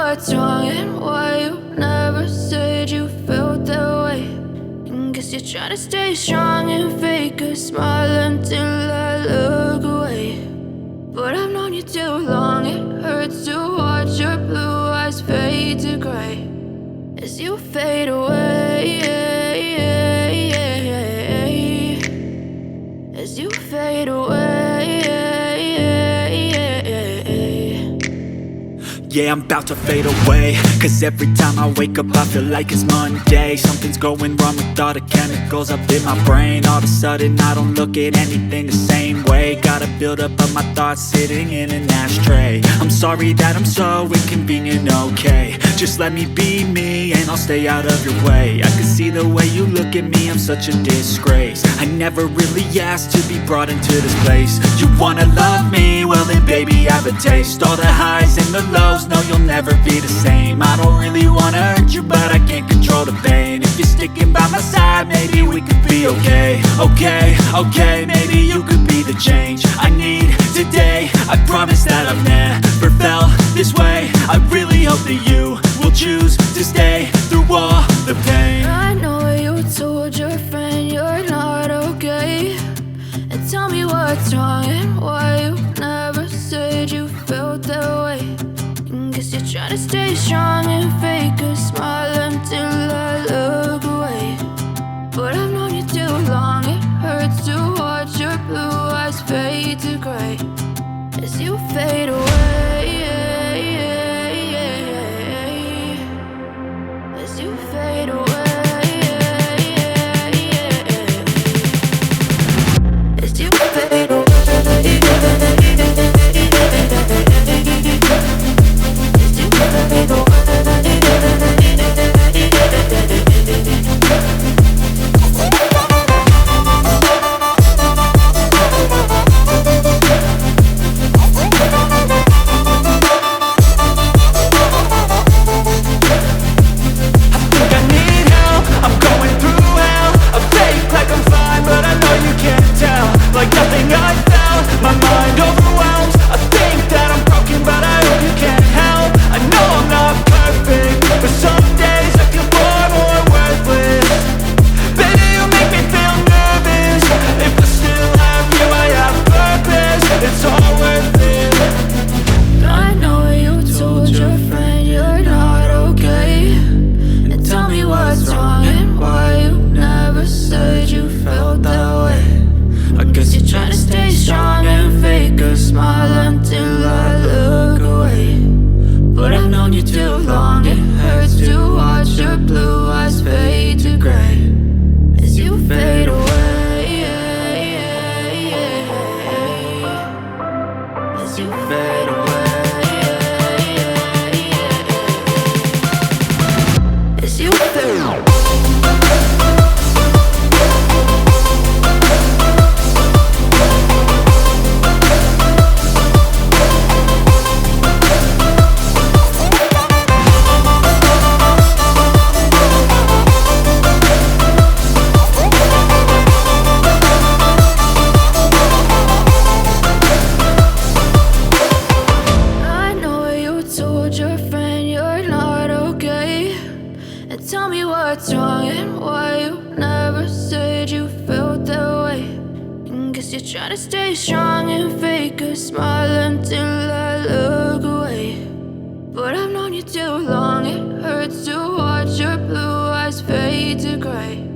what's wrong and why you never said you felt that way. And guess you're trying to stay strong and fake a smile until I look away. But I've known you too long, it hurts to watch your blue eyes fade to gray as you fade away, as you fade away. Yeah, I'm about to fade away, cause every time I wake up I feel like it's Monday. Something's going wrong with all the chemicals up in my brain. All of a sudden I don't look at anything the same way. Gotta build up of my thoughts sitting in an ashtray. I'm sorry that I'm so inconvenient, okay. Just let me be me and I'll stay out of your way. I can see the way you look at me, I'm such a disgrace. I never really asked to be brought into this place. You wanna love me? Well then baby I have a taste. All the highs and the lows, no you'll never be the same. I don't really wanna hurt you but I can't control the pain. If you're sticking by my side maybe we could be okay. Okay, maybe you could be the change I need today. I promise that I've never felt this way. I really hope that you will choose to stay through all the pain. I know you told your friend you're not okay, and tell me what's wrong and why you never said you felt that way. And guess you're trying to stay strong and fake a smile until I look away. But I've known you too long, it hurts to watch your blue eyes fade to gray as you fade away, as you fade away, as you fade away. Like nothing I felt, my mind overwhelmed. I think that I'm broken, but I hope you can't help. I know I'm not perfect, but some days I feel far more worthless. Baby, you make me feel nervous. If I still have you, I have purpose. It's all worth it. I know you told your friend you're not okay, and tell me what's wrong and why you never said you felt that way. I guess you're trying to stay strong and fake a smile until I look away. But I've known you too long, it hurts to watch your blue eyes fade to gray as you fade away, as you fade away, as you fade away. Your friend you're not okay, and tell me what's wrong and why you never said you felt that way. And guess you're trying to stay strong and fake a smile until I look away. But I've known you too long, it hurts to watch your blue eyes fade to gray